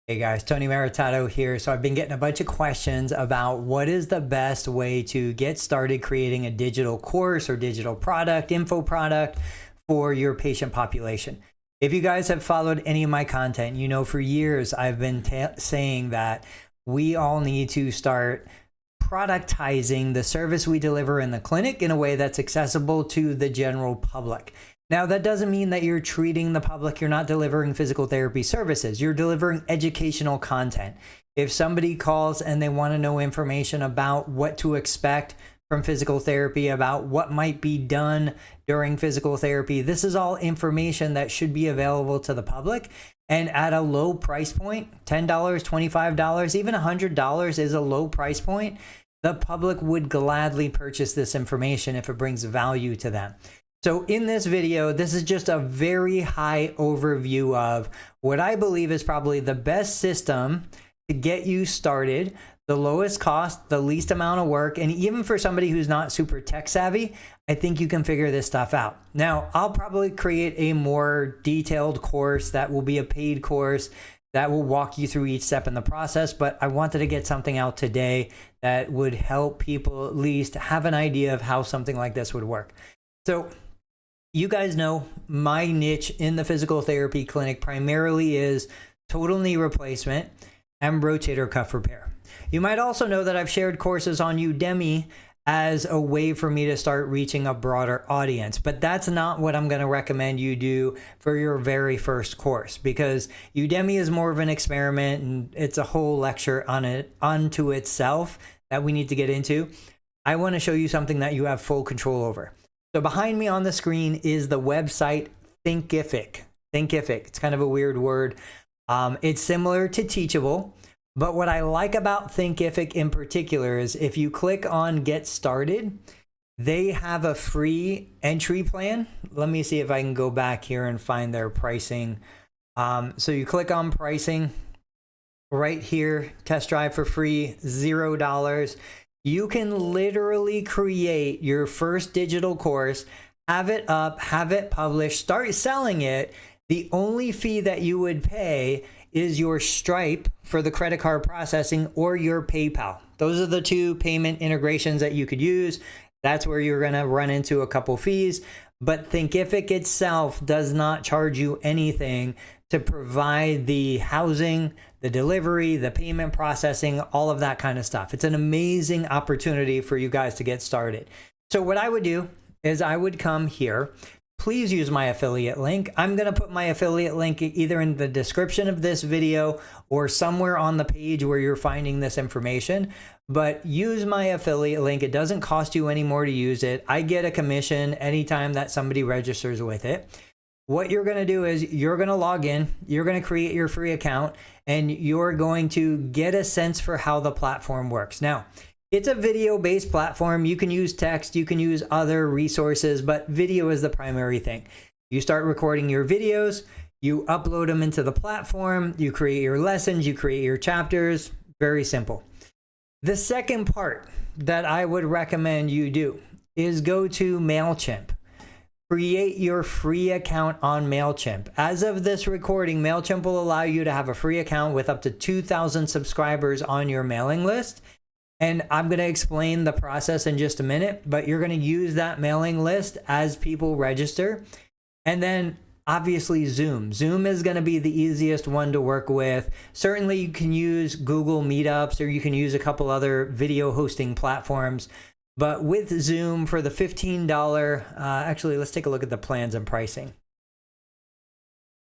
Hey guys, Tony Maritato here. So I've been getting a bunch of questions about what is the best way to get started creating a digital course or digital product, info product for your patient population. If you guys have followed any of my content, you know for years I've been saying that we all need to start productizing the service we deliver in the clinic in a way that's accessible to the general public. Now, that doesn't mean that you're treating the public. You're not delivering physical therapy services. You're delivering educational content. If somebody calls and they want to know information about what to expect from physical therapy, about what might be done during physical therapy, this is all information that should be available to the public. And at a low price point, $10, $25, even $100 is a low price point. The public would gladly purchase this information if it brings value to them. So in this video, this is just a very high overview of what I believe is probably the best system to get you started, the lowest cost, the least amount of work, and even for somebody who's not super tech savvy, I think you can figure this stuff out. Now, I'll probably create a more detailed course that will be a paid course that will walk you through each step in the process, but I wanted to get something out today that would help people at least have an idea of how something like this would work. So, you guys know my niche in the physical therapy clinic primarily is total knee replacement and rotator cuff repair. You might also know that I've shared courses on Udemy as a way for me to start reaching a broader audience, but that's not what I'm going to recommend you do for your very first course, because Udemy is more of an experiment and it's a whole lecture on it unto itself that we need to get into. I want to show you something that you have full control over. So behind me on the screen is the website Thinkific. Thinkific, it's kind of a weird word. It's similar to Teachable, but what I like about Thinkific in particular is if you click on Get Started, they have a free entry plan. Let me see if I can go back here and find their pricing. So you click on pricing right here, test drive for free, $0. You can literally create your first digital course, have it up, have it published, start selling it. The only fee that you would pay is your Stripe for the credit card processing or your PayPal. Those are the two payment integrations that you could use. That's where you're going to run into a couple fees. But Thinkific itself does not charge you anything to provide the housing, the delivery, the payment processing, all of that kind of stuff. It's an amazing opportunity for you guys to get started. So what I would do is I would come here. Please use my affiliate link. I'm going to put my affiliate link either in the description of this video or somewhere on the page where you're finding this information. But use my affiliate link. It doesn't cost you any more to use it. I get a commission anytime that somebody registers with it. What you're going to do is you're going to log in, you're going to create your free account, and you're going to get a sense for how the platform works. Now, it's a video-based platform. You can use text, you can use other resources, but video is the primary thing. You start recording your videos, you upload them into the platform, you create your lessons, you create your chapters. Very simple. The second part that I would recommend you do is go to MailChimp. Create your free account on MailChimp. As of this recording, MailChimp will allow you to have a free account with up to 2,000 subscribers on your mailing list. And I'm going to explain the process in just a minute, but you're going to use that mailing list as people register. And then obviously Zoom. Zoom is going to be the easiest one to work with. Certainly you can use Google Meetups or you can use a couple other video hosting platforms. But with Zoom for the $15, actually, let's take a look at the plans and pricing.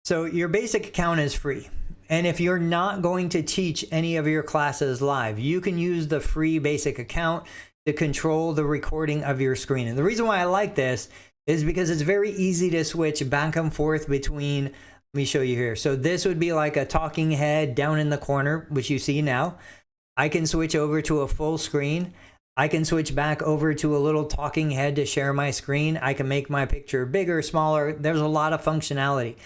So your basic account is free. And if you're not going to teach any of your classes live, you can use the free basic account to control the recording of your screen. And the reason why I like this is because it's very easy to switch back and forth between, let me show you here. So this would be like a talking head down in the corner, which you see now. I can switch over to a full screen. I can switch back over to a little talking head to share my screen. I can make my picture bigger, smaller. There's a lot of functionality.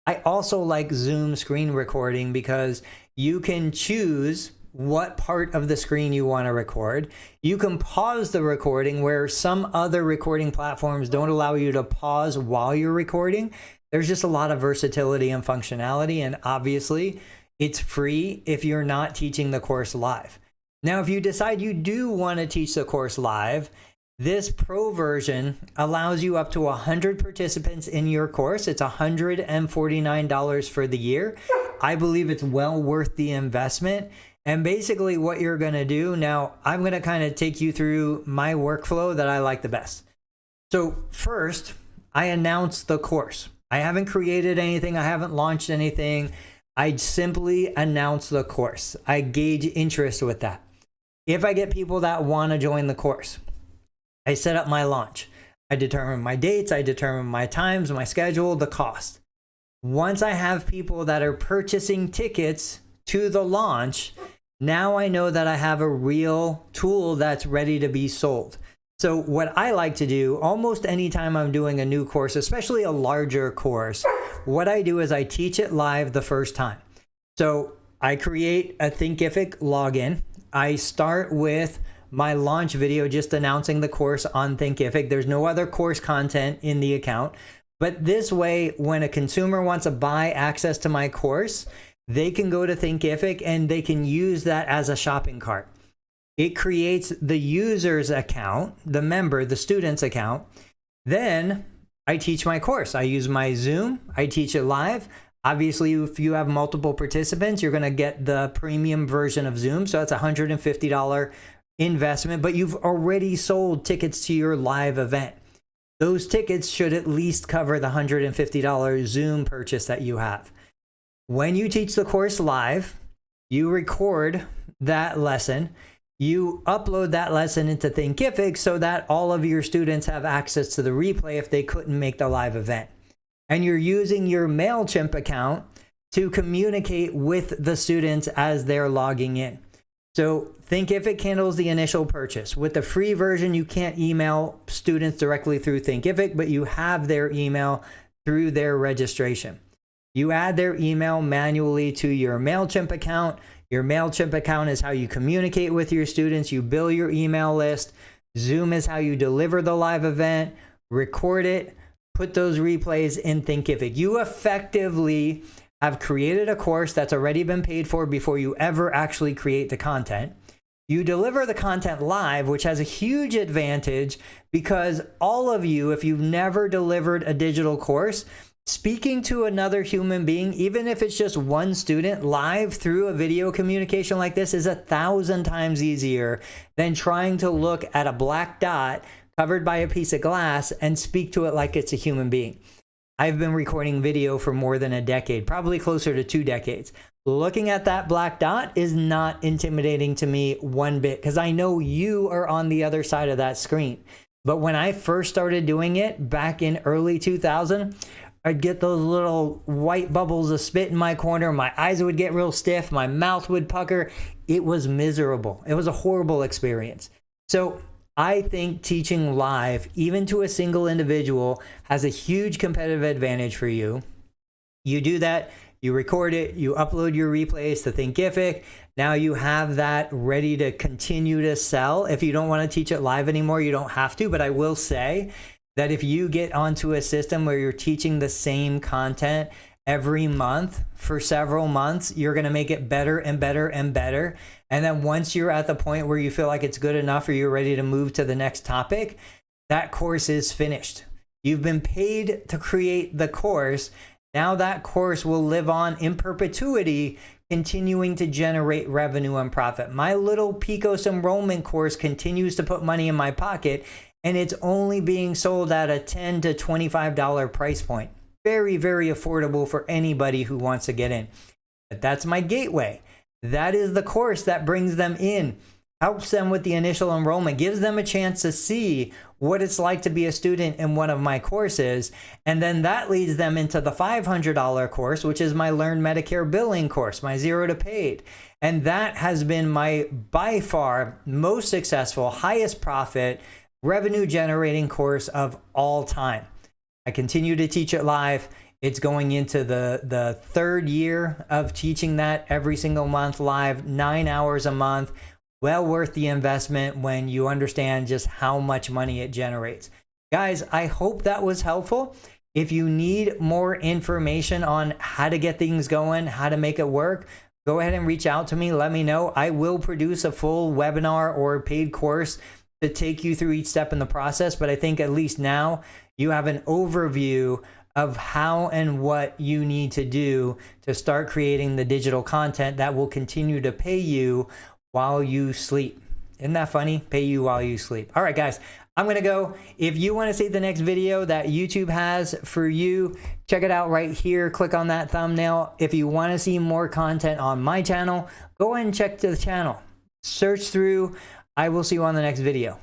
I also like Zoom screen recording because you can choose what part of the screen you want to record. You can pause the recording where some other recording platforms don't allow you to pause while you're recording. There's just a lot of versatility and functionality, and obviously It's free if you're not teaching the course live. Now, if you decide you do want to teach the course live, this pro version allows you up to 100 participants in your course. It's $149 for the year. I believe it's well worth the investment. And basically what you're going to do now, I'm going to kind of take you through my workflow that I like the best. So first, I announce the course. I haven't created anything. I haven't launched anything. I simply announce the course. I gauge interest with that. If I get people that want to join the course, I set up my launch. I determine my dates. I determine my times, my schedule, the cost. Once I have people that are purchasing tickets to the launch, now I know that I have a real tool that's ready to be sold. So what I like to do almost anytime I'm doing a new course, especially a larger course, what I do is I teach it live the first time. So I create a Thinkific login. I start with my launch video just announcing the course on Thinkific. There's no other course content in the account. But this way, when a consumer wants to buy access to my course, they can go to Thinkific and they can use that as a shopping cart. It creates the user's account, the member, the student's account. Then I teach my course. I use my Zoom. I teach it live. Obviously, if you have multiple participants, you're going to get the premium version of Zoom. So that's a $150 investment, but you've already sold tickets to your live event. Those tickets should at least cover the $150 Zoom purchase that you have. When you teach the course live, you record that lesson. You upload that lesson into Thinkific so that all of your students have access to the replay if they couldn't make the live event. And you're using your MailChimp account to communicate with the students as they're logging in. So Thinkific handles the initial purchase. With the free version, you can't email students directly through Thinkific, but you have their email through their registration. You add their email manually to your MailChimp account. Your MailChimp account is how you communicate with your students. You bill your email list. Zoom is how you deliver the live event, record it, put those replays in Thinkific. You effectively have created a course that's already been paid for before you ever actually create the content. You deliver the content live, which has a huge advantage because all of you, if you've never delivered a digital course, speaking to another human being, even if it's just one student live through a video communication like this, is 1,000 times easier than trying to look at a black dot covered by a piece of glass and speak to it like it's a human being. I've been recording video for more than a decade, probably closer to 2 decades. Looking at that black dot is not intimidating to me one bit because I know you are on the other side of that screen. But when I first started doing it back in early 2000, I'd get those little white bubbles of spit in my corner. My eyes would get real stiff. My mouth would pucker. It was miserable. It was a horrible experience. So I think teaching live, even to a single individual, has a huge competitive advantage for you. You do that, you record it, you upload your replays to Thinkific. Now you have that ready to continue to sell. If you don't want to teach it live anymore, you don't have to, but I will say that if you get onto a system where you're teaching the same content every month for several months, you're going to make it better and better and better. And then once you're at the point where you feel like it's good enough or you're ready to move to the next topic, that course is finished. You've been paid to create the course. Now that course will live on in perpetuity, continuing to generate revenue and profit. My little PICOS enrollment course continues to put money in my pocket, and it's only being sold at a $10 to $25 price point. Very, very affordable for anybody who wants to get in. But that's my gateway. That is the course that brings them in, helps them with the initial enrollment, gives them a chance to see what it's like to be a student in one of my courses. And then that leads them into the $500 course, which is my Learn Medicare Billing course, my 0 to paid. And that has been my by far most successful, highest profit, revenue generating course of all time. I continue to teach it live. It's going into the 3rd year of teaching that every single month live, 9 hours a month. Well worth the investment when you understand just how much money it generates. Guys, I hope that was helpful. If you need more information on how to get things going, how to make it work, go ahead and reach out to me. Let me know. I will produce a full webinar or paid course to take you through each step in the process. But I think at least now you have an overview of how and what you need to do to start creating the digital content that will continue to pay you while you sleep. Isn't that funny? Pay you while you sleep. All right, guys, I'm going to go. If you want to see the next video that YouTube has for you, check it out right here. Click on that thumbnail. If you want to see more content on my channel, go ahead and check the channel. Search through. I will see you on the next video.